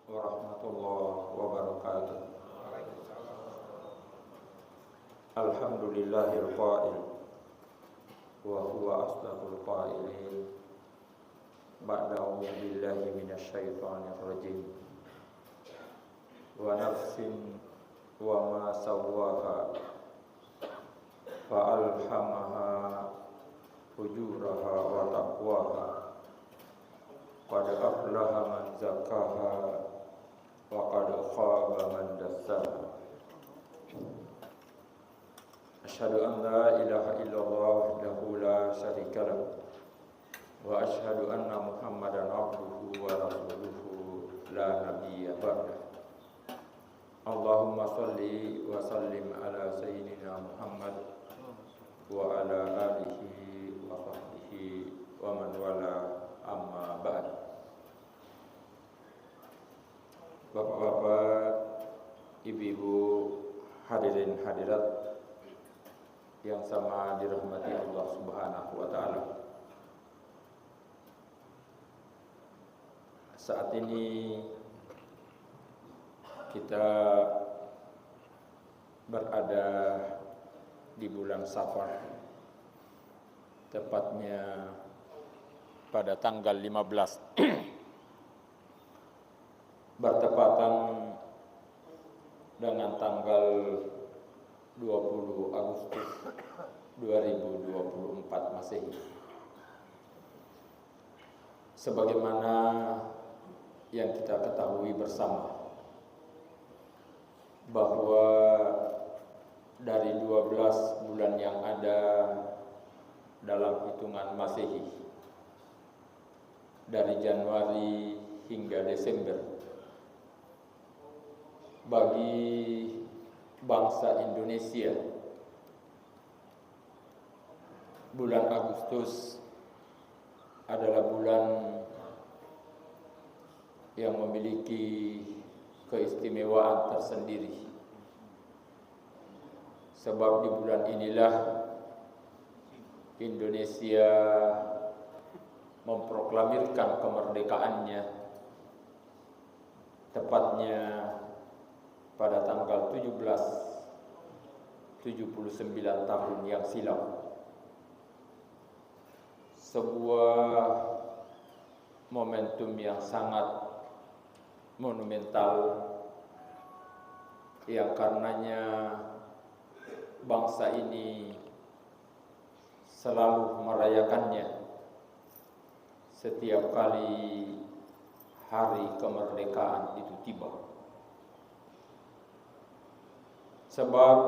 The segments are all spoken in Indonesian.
warahmatullahi wabarakatuh. Alhamdulillahil qail wa huwa asdaqul qailin. Ba'da a'udzu billahi minasyaitonir rajim. Wa nafsin wa ma sawwaha fa alhamaha fujuraha wa taqwaha. Qad aflaha man zakkaha wa qad khaba man dassaha. Asyhadu an la ilaha illallah wahdahu la syarika lahu wa asyhadu anna Muhammadan abduhu wa rasuluhu la nabiyya ba'dah. Allahumma shalli wa sallim ala sayyidina Muhammad wa ala alihi wa sahbihi wa man wala, amma ba'd. Bapak-bapak, ibu-ibu, hadirin hadirat yang sama dirahmati Allah Subhanahu wa taala. Saat ini kita berada di bulan Safar, tepatnya pada tanggal 15 bertepatan dengan tanggal 20 Agustus 2024 Masehi. Sebagaimana yang kita ketahui bersama bahwa dari 12 bulan yang ada dalam hitungan Masehi, dari Januari hingga Desember, bagi bangsa Indonesia, bulan Agustus adalah bulan yang memiliki keistimewaan tersendiri. Sebab di bulan inilah Indonesia memproklamirkan kemerdekaannya, tepatnya pada tanggal 79 tahun yang silam. Sebuah momentum yang sangat monumental, yang karenanya bangsa ini selalu merayakannya setiap kali hari kemerdekaan itu tiba. Sebab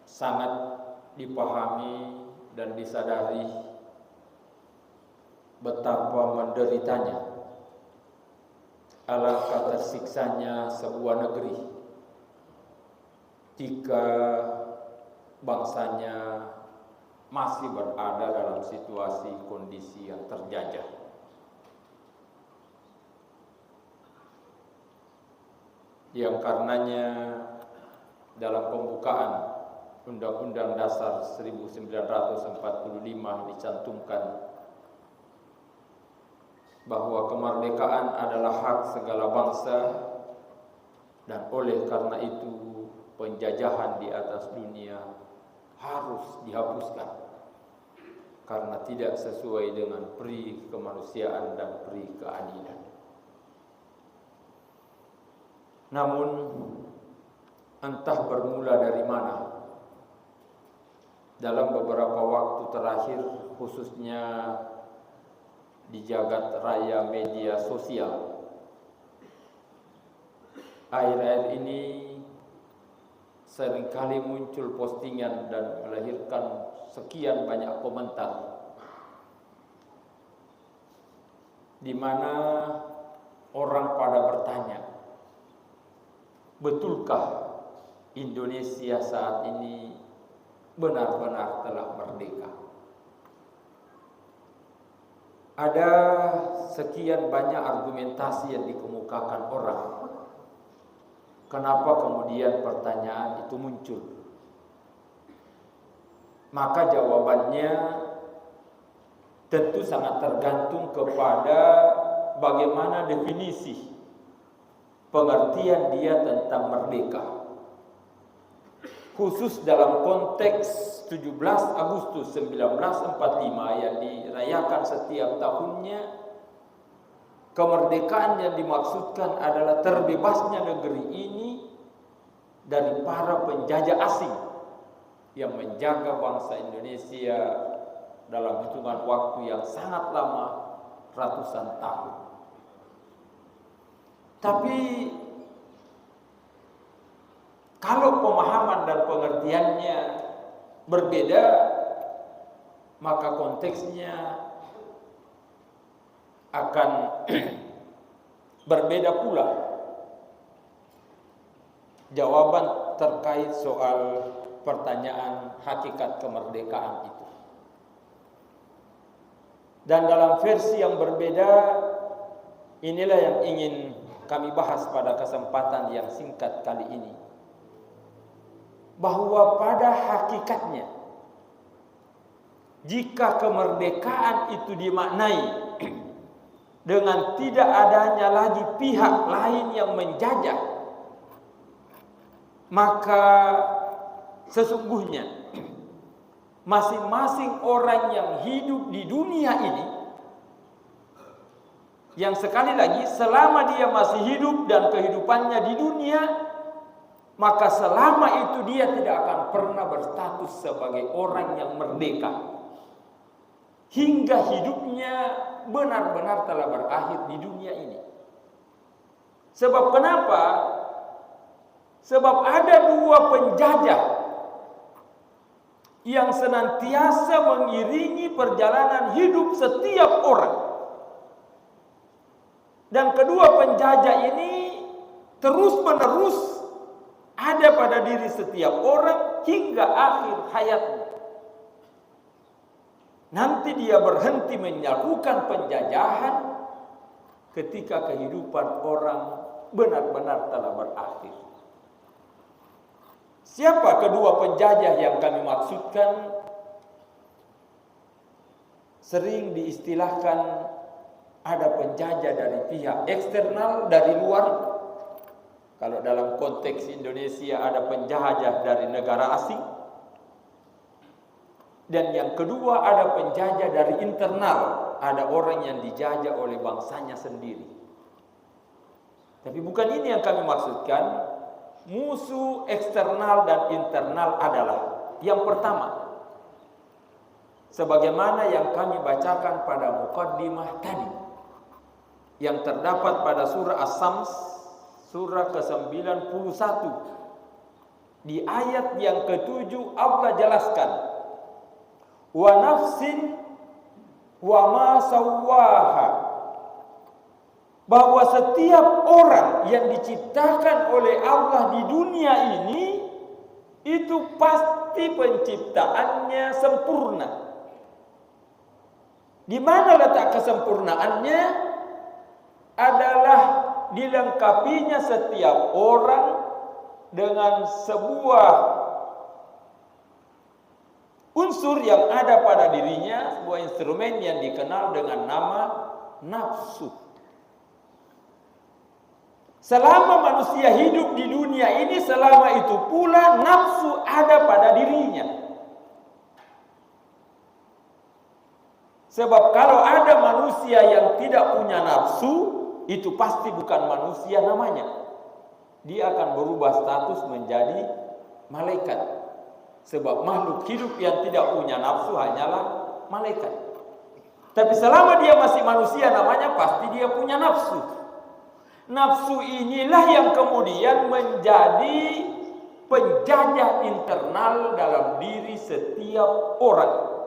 sangat dipahami dan disadari betapa menderitanya, alangkah tersiksanya sebuah negeri jika bangsanya masih berada dalam situasi kondisi yang terjajah. Yang karenanya dalam pembukaan Undang-Undang Dasar 1945 dicantumkan bahwa kemerdekaan adalah hak segala bangsa, dan oleh karena itu penjajahan di atas dunia harus dihapuskan karena tidak sesuai dengan pri kemanusiaan dan pri keadilan. Namun entah bermula dari mana, dalam beberapa waktu terakhir, khususnya di jagat raya media sosial, akhir-akhir ini seringkali muncul postingan dan melahirkan sekian banyak komentar, di mana orang pada bertanya, betulkah Indonesia saat ini benar-benar telah merdeka? Ada sekian banyak argumentasi yang dikemukakan orang. Kenapa kemudian pertanyaan itu muncul? Maka jawabannya tentu sangat tergantung kepada bagaimana definisi pengertian dia tentang merdeka. Khusus dalam konteks 17 Agustus 1945 yang dirayakan setiap tahunnya, kemerdekaan yang dimaksudkan adalah terbebasnya negeri ini dari para penjajah asing yang menjaga bangsa Indonesia dalam hitungan waktu yang sangat lama, ratusan tahun. Tapi kalau pemahaman dan pengertiannya berbeda, maka konteksnya akan berbeda pula. Jawaban terkait soal pertanyaan hakikat kemerdekaan itu. Dan dalam versi yang berbeda, inilah yang ingin kami bahas pada kesempatan yang singkat kali ini. Bahwa pada hakikatnya, jika kemerdekaan itu dimaknai dengan tidak adanya lagi pihak lain yang menjajah, maka sesungguhnya masing-masing orang yang hidup di dunia ini, yang sekali lagi selama dia masih hidup dan kehidupannya di dunia, maka selama itu dia tidak akan pernah berstatus sebagai orang yang merdeka hingga hidupnya benar-benar telah berakhir di dunia ini. Sebab kenapa? Sebab ada dua penjajah yang senantiasa mengiringi perjalanan hidup setiap orang. Dan kedua penjajah ini terus-menerus ada pada diri setiap orang hingga akhir hayatnya. Nanti dia berhenti melakukan penjajahan ketika kehidupan orang benar-benar telah berakhir. Siapa kedua penjajah yang kami maksudkan? Sering diistilahkan ada penjajah dari pihak eksternal, dari luar. Kalau dalam konteks Indonesia ada penjajah dari negara asing. Dan yang kedua ada penjajah dari internal. Ada orang yang dijajah oleh bangsanya sendiri. Tapi bukan ini yang kami maksudkan. Musuh eksternal dan internal adalah yang pertama, sebagaimana yang kami bacakan pada muqaddimah tadi, yang terdapat pada surah As-Sams, surah ke-91. Di ayat yang ke-7 Allah jelaskan, wa nafsin wa ma sawwaha, bahwa setiap orang yang diciptakan oleh Allah di dunia ini itu pasti penciptaannya sempurna. Di mana letak kesempurnaannya? Adalah dilengkapinya setiap orang dengan sebuah unsur yang ada pada dirinya, sebuah instrumen yang dikenal dengan nama nafsu. Selama manusia hidup di dunia ini, selama itu pula nafsu ada pada dirinya. Sebab kalau ada manusia yang tidak punya nafsu, itu pasti bukan manusia namanya. Dia akan berubah status menjadi malaikat. Sebab makhluk hidup yang tidak punya nafsu hanyalah malaikat. Tapi selama dia masih manusia namanya, pasti dia punya nafsu. Nafsu inilah yang kemudian menjadi penjajah internal dalam diri setiap orang.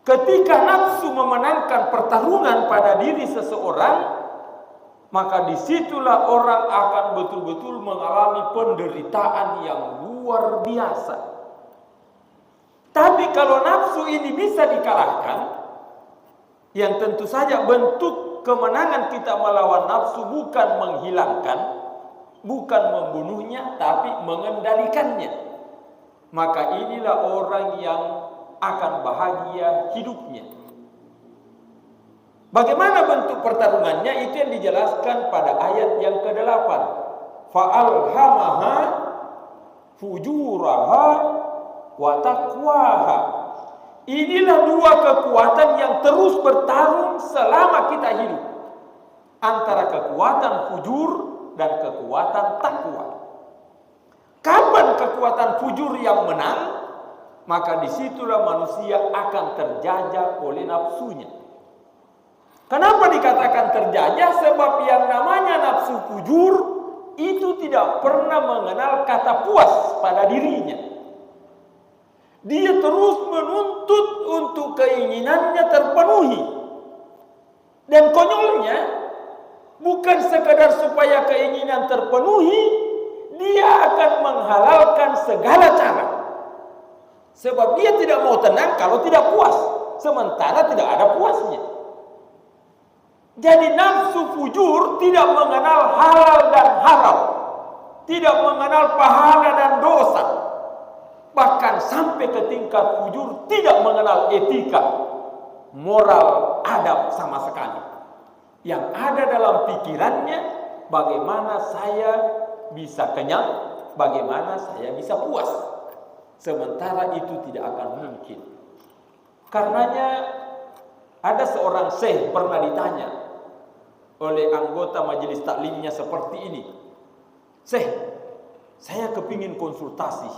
Ketika nafsu memenangkan pertarungan pada diri seseorang, maka disitulah orang akan betul-betul mengalami penderitaan yang luar biasa. Tapi kalau nafsu ini bisa dikalahkan, yang tentu saja bentuk kemenangan kita melawan nafsu bukan menghilangkan, bukan membunuhnya, tapi mengendalikannya. Maka inilah orang yang akan bahagia hidupnya. Bagaimana bentuk pertarungannya? Itu yang dijelaskan pada ayat yang ke-8. Fa'alhamaha fujuraha wa taqwaha. Inilah dua kekuatan yang terus bertarung selama kita hidup, antara kekuatan fujur dan kekuatan takwa. Kapan kekuatan fujur yang menang, maka disitulah manusia akan terjajah oleh nafsunya. Kenapa dikatakan terjajah? Sebab yang namanya nafsu fujur itu tidak pernah mengenal kata puas pada dirinya. Dia terus menuntut untuk keinginannya terpenuhi. Dan konyolnya, bukan sekadar supaya keinginan terpenuhi, dia akan menghalalkan segala cara. Sebab dia tidak mau tenang kalau tidak puas, sementara tidak ada puasnya. Jadi nafsu fujur tidak mengenal halal dan haram, tidak mengenal pahala dan dosa, bahkan sampai ke tingkat fujur tidak mengenal etika, moral, adab sama sekali. Yang ada dalam pikirannya, bagaimana saya bisa kenyang, bagaimana saya bisa puas. Sementara itu tidak akan mungkin. Karenanya ada seorang syekh pernah ditanya oleh anggota majelis taklimnya seperti ini. Syekh, saya kepingin konsultasi.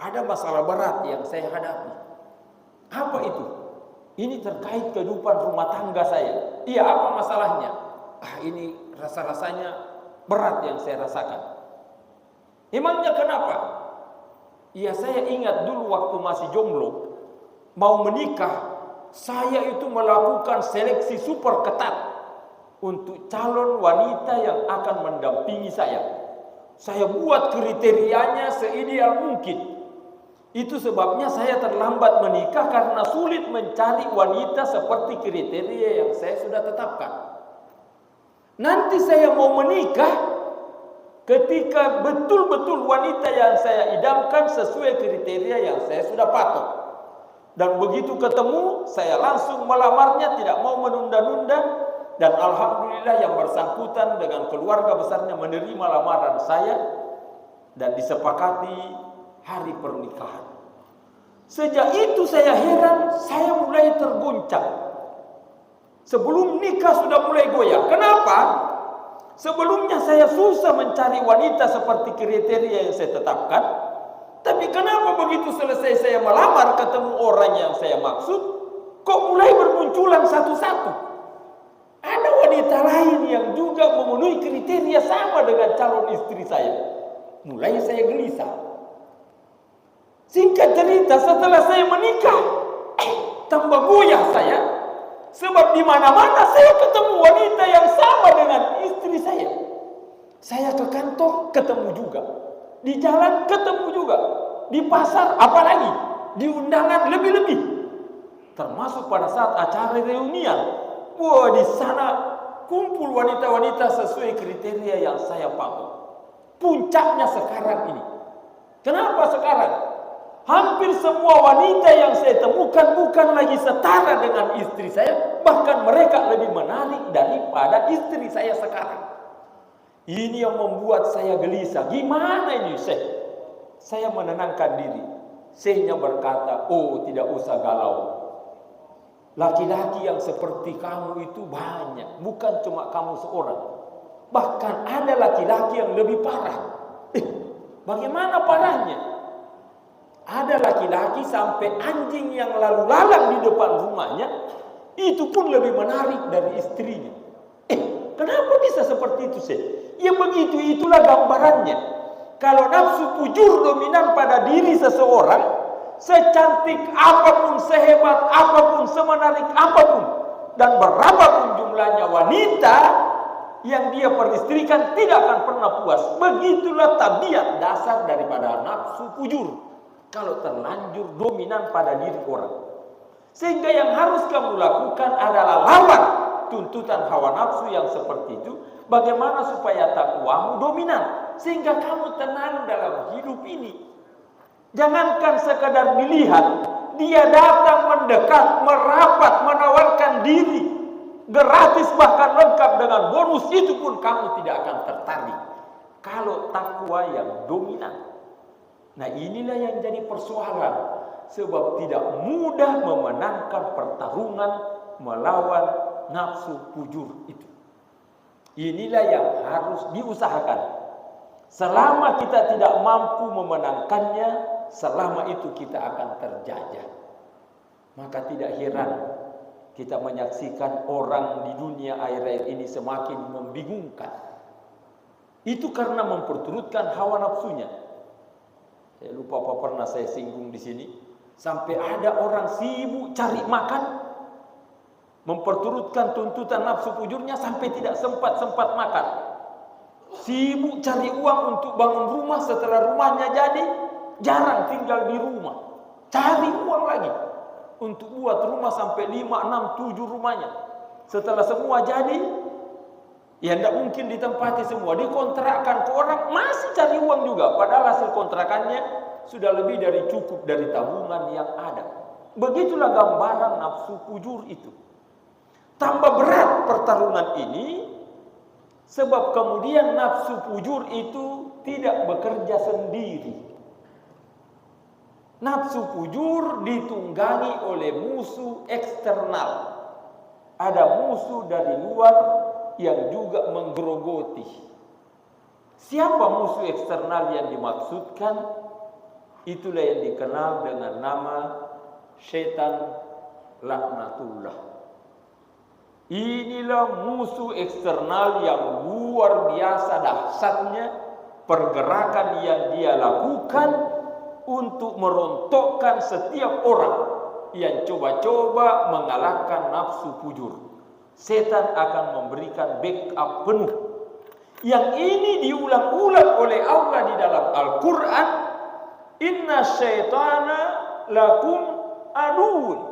Ada masalah berat yang saya hadapi. Apa itu? Ini terkait kehidupan rumah tangga saya. Iya, apa masalahnya? Ini rasa-rasanya berat yang saya rasakan. Emangnya kenapa? Iya, saya ingat dulu waktu masih jomblo, mau menikah, saya itu melakukan seleksi super ketat untuk calon wanita yang akan mendampingi saya. Saya buat kriterianya seideal mungkin. Itu sebabnya saya terlambat menikah karena sulit mencari wanita seperti kriteria yang saya sudah tetapkan. Nanti saya mau menikah ketika betul-betul wanita yang saya idamkan sesuai kriteria yang saya sudah patok. Dan begitu ketemu, saya langsung melamarnya, tidak mau menunda-nunda. Dan alhamdulillah yang bersangkutan dengan keluarga besarnya menerima lamaran saya dan disepakati hari pernikahan. Sejak itu saya heran, saya mulai terguncang. Sebelum nikah sudah mulai goyah. Kenapa? Sebelumnya saya susah mencari wanita seperti kriteria yang saya tetapkan. Tapi kenapa begitu selesai saya melamar ketemu orang yang saya maksud, kok mulai bermunculan satu-satu? Ada wanita lain yang juga memenuhi kriteria sama dengan calon istri saya. Mulai saya gelisah. Singkat cerita, setelah saya menikah, tambah goyah saya. Sebab di mana-mana saya ketemu wanita yang sama dengan istri saya. Saya ke kantor ketemu juga, di jalan ketemu juga, di pasar apalagi, di undangan lebih-lebih. Termasuk pada saat acara reunian. Wah, di sana kumpul wanita-wanita sesuai kriteria yang saya patok. Puncaknya sekarang ini. Kenapa sekarang? Hampir semua wanita yang saya temukan bukan lagi setara dengan istri saya, bahkan mereka lebih menarik daripada istri saya sekarang. Ini yang membuat saya gelisah. Gimana ini, Syekh? Saya menenangkan diri. Syekhnya berkata, "Oh, tidak usah galau. Laki-laki yang seperti kamu itu banyak, bukan cuma kamu seorang. Bahkan ada laki-laki yang lebih parah." Bagaimana parahnya? Ada laki-laki sampai anjing yang lalu lalang di depan rumahnya, itu pun lebih menarik dari istrinya. Kenapa bisa seperti itu, Syekh? Ya begitu, itulah gambarannya. Kalau nafsu fujur dominan pada diri seseorang, secantik apapun, sehebat apapun, semenarik apapun, dan berapapun jumlahnya wanita yang dia peristrikan, tidak akan pernah puas. Begitulah tabiat dasar daripada nafsu fujur kalau terlanjur dominan pada diri orang. Sehingga yang harus kamu lakukan adalah lawan tuntutan hawa nafsu yang seperti itu. Bagaimana supaya takwamu dominan, sehingga kamu tenang dalam hidup ini. Jangankan sekadar dilihat, dia datang mendekat, merapat, menawarkan diri gratis bahkan lengkap dengan bonus, itu pun kamu tidak akan tertarik kalau takwa yang dominan. Nah, inilah yang jadi persoalan, sebab tidak mudah memenangkan pertarungan melawan nafsu fujur itu. Inilah yang harus diusahakan. Selama kita tidak mampu memenangkannya, selama itu kita akan terjajah. Maka tidak heran kita menyaksikan orang di dunia akhir-akhir ini semakin membingungkan. Itu karena memperturutkan hawa nafsunya. Saya lupa apa pernah saya singgung di sini. Sampai ada orang sibuk cari makan, memperturutkan tuntutan nafsu fujurnya sampai tidak sempat makan. Sibuk cari uang untuk bangun rumah, setelah rumahnya jadi, jarang tinggal di rumah. Cari uang lagi untuk buat rumah sampai 5, 6, 7 rumahnya. Setelah semua jadi, ya tidak mungkin ditempati semua, dikontrakkan ke orang, masih cari uang juga. Padahal hasil kontrakannya sudah lebih dari cukup dari tabungan yang ada. Begitulah gambaran nafsu fujur itu. Tambah berat pertarungan ini, sebab kemudian nafsu fujur itu tidak bekerja sendiri. Nafsu fujur ditunggangi oleh musuh eksternal. Ada musuh dari luar yang juga menggerogoti. Siapa musuh eksternal yang dimaksudkan? Itulah yang dikenal dengan nama setan laknatullah. Inilah musuh eksternal yang luar biasa dahsyatnya, pergerakan yang dia lakukan untuk merontokkan setiap orang yang coba-coba mengalahkan nafsu fujur. Setan akan memberikan backup penuh. Yang ini diulang-ulang oleh Allah di dalam Al-Quran. Inna syaitana lakum aduun.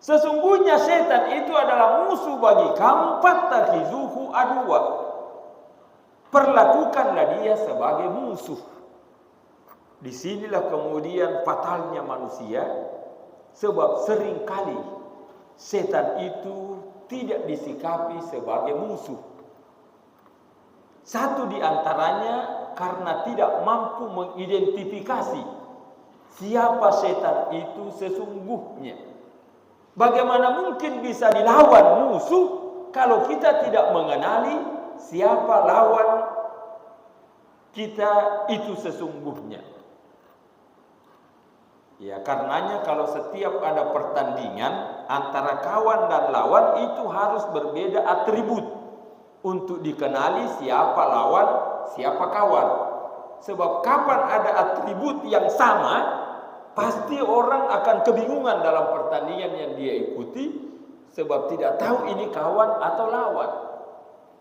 Sesungguhnya setan itu adalah musuh bagi kamu, fattakhizuhu aduwa. Perlakukanlah dia sebagai musuh. Disinilah kemudian fatalnya manusia, sebab seringkali setan itu tidak disikapi sebagai musuh. Satu di antaranya karena tidak mampu mengidentifikasi siapa setan itu sesungguhnya. Bagaimana mungkin bisa dilawan musuh kalau kita tidak mengenali siapa lawan kita itu sesungguhnya? Ya, karenanya kalau setiap ada pertandingan antara kawan dan lawan itu harus berbeda atribut untuk dikenali siapa lawan, siapa kawan. Sebab kapan ada atribut yang sama, pasti orang akan kebingungan dalam pertandingan yang dia ikuti, sebab tidak tahu ini kawan atau lawan.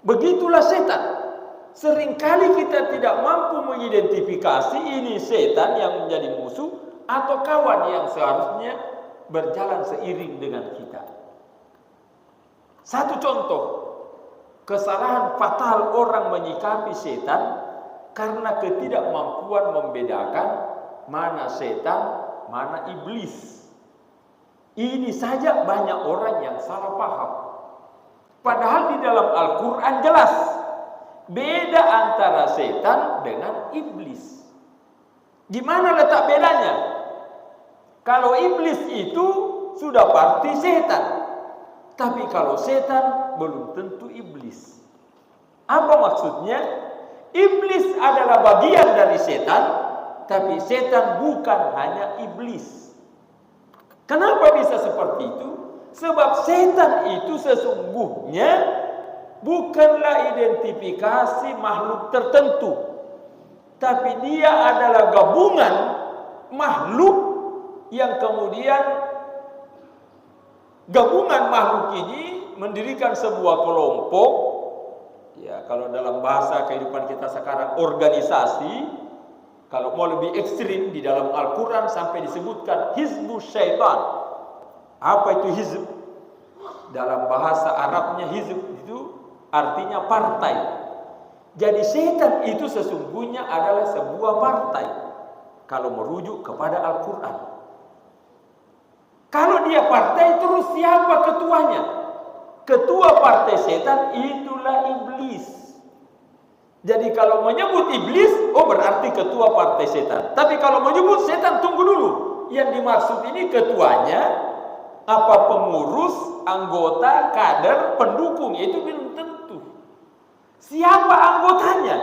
Begitulah setan. Seringkali kita tidak mampu mengidentifikasi ini setan yang menjadi musuh atau kawan yang seharusnya berjalan seiring dengan kita. Satu contoh kesalahan fatal orang menyikapi setan karena ketidakmampuan membedakan mana setan, mana iblis. Ini saja banyak orang yang salah paham. Padahal di dalam Al-Quran jelas beda antara setan dengan iblis. Di mana letak bedanya? Kalau iblis itu sudah pasti setan, tapi kalau setan belum tentu iblis. Apa maksudnya? Iblis adalah bagian dari setan, tapi setan bukan hanya iblis. Kenapa bisa seperti itu? Sebab setan itu sesungguhnya bukanlah identifikasi makhluk tertentu, tapi dia adalah gabungan makhluk yang kemudian gabungan makhluk ini mendirikan sebuah kelompok. Ya, kalau dalam bahasa kehidupan kita sekarang organisasi. Kalau mau lebih ekstrim di dalam Al-Quran sampai disebutkan hizbus syaitan. Apa itu hizb? Dalam bahasa Arabnya hizb itu artinya partai. Jadi setan itu sesungguhnya adalah sebuah partai kalau merujuk kepada Al-Quran. Kalau dia partai, terus siapa ketuanya? Ketua partai setan itulah iblis. Jadi kalau menyebut iblis, oh berarti ketua partai setan. Tapi kalau menyebut setan, tunggu dulu. Yang dimaksud ini ketuanya, apa pengurus, anggota, kader, pendukung, itu belum tentu. Siapa anggotanya?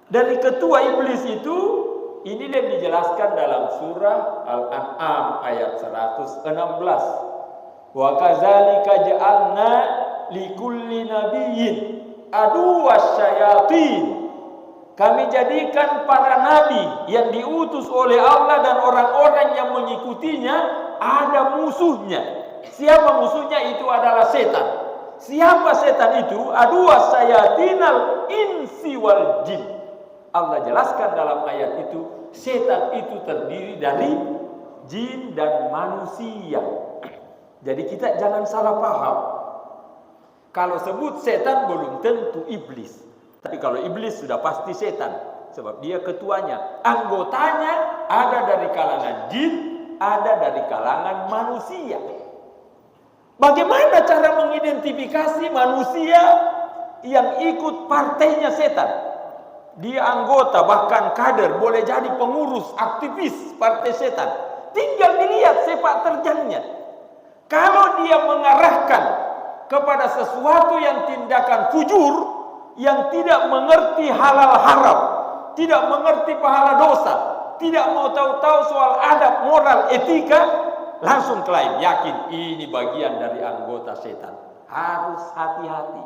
Dari ketua iblis itu, ini yang dijelaskan dalam surah Al-An'am ayat 116. Wa kadzalika ja'alna likulli nabiyyin aduwwas syayatin. Kami jadikan para nabi yang diutus oleh Allah dan orang-orang yang mengikutinya ada musuhnya. Siapa musuhnya? Itu adalah setan. Siapa setan itu? Aduwwas syayatinal insi wal jin. Allah jelaskan dalam ayat itu, setan itu terdiri dari jin dan manusia. Jadi kita jangan salah paham. Kalau sebut setan belum tentu iblis. Tapi kalau iblis sudah pasti setan. Sebab dia ketuanya. Anggotanya ada dari kalangan jin, ada dari kalangan manusia. Bagaimana cara mengidentifikasi manusia yang ikut partainya setan? Dia anggota, bahkan kader, boleh jadi pengurus, aktivis partai setan. Tinggal dilihat sepak terjangnya. Kalau dia mengarahkan kepada sesuatu yang tindakan fujur, yang tidak mengerti halal haram, tidak mengerti pahala dosa, tidak mau tahu-tahu soal adab, moral, etika, langsung klaim, yakin ini bagian dari anggota setan. Harus hati-hati.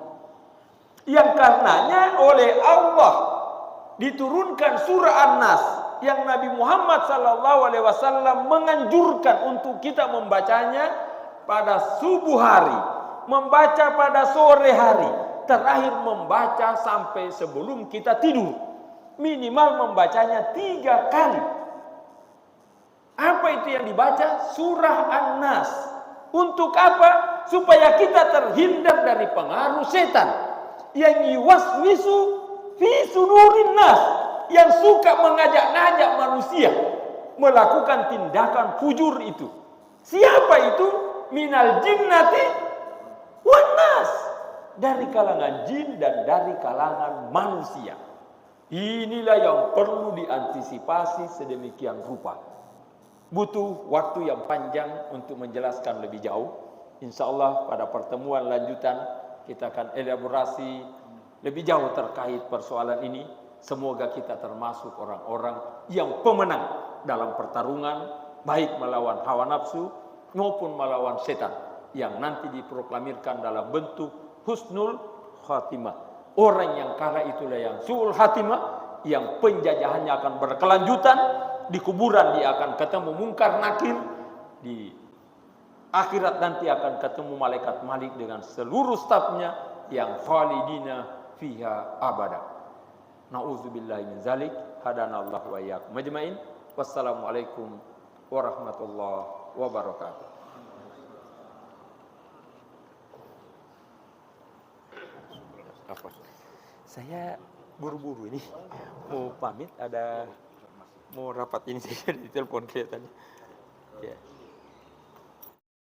Yang karenanya oleh Allah diturunkan surah An-Nas yang Nabi Muhammad SAW menganjurkan untuk kita membacanya pada subuh hari, membaca pada sore hari, terakhir membaca sampai sebelum kita tidur. Minimal membacanya 3 kali. Apa itu yang dibaca? Surah An-Nas. Untuk apa? Supaya kita terhindar dari pengaruh setan yang yuwaswisu fi sudurin nas, yang suka mengajak-ngajak manusia melakukan tindakan fujur itu. Siapa itu? Minal jinnati wan nas, dari kalangan jin dan dari kalangan manusia. Inilah yang perlu diantisipasi sedemikian rupa. Butuh waktu yang panjang untuk menjelaskan lebih jauh. Insya Allah pada pertemuan lanjutan kita akan elaborasi lebih jauh terkait persoalan ini. Semoga kita termasuk orang-orang yang pemenang dalam pertarungan, baik melawan hawa nafsu maupun melawan setan, yang nanti diproklamirkan dalam bentuk husnul khatimah. Orang yang kalah itulah yang su'ul khatimah, yang penjajahannya akan berkelanjutan. Di kuburan dia akan ketemu mungkar nakir, di akhirat nanti akan ketemu malaikat Malik dengan seluruh stafnya yang khalidina fiha abada. Nauzubillahi min zalik. Hadanallahu wa iyyakum majma'in. Wassalamualaikum warahmatullahi wabarakatuh. Apa? Saya buru-buru ini mau pamit, ada mau rapat ini saja di telepon kelihatannya. Ya.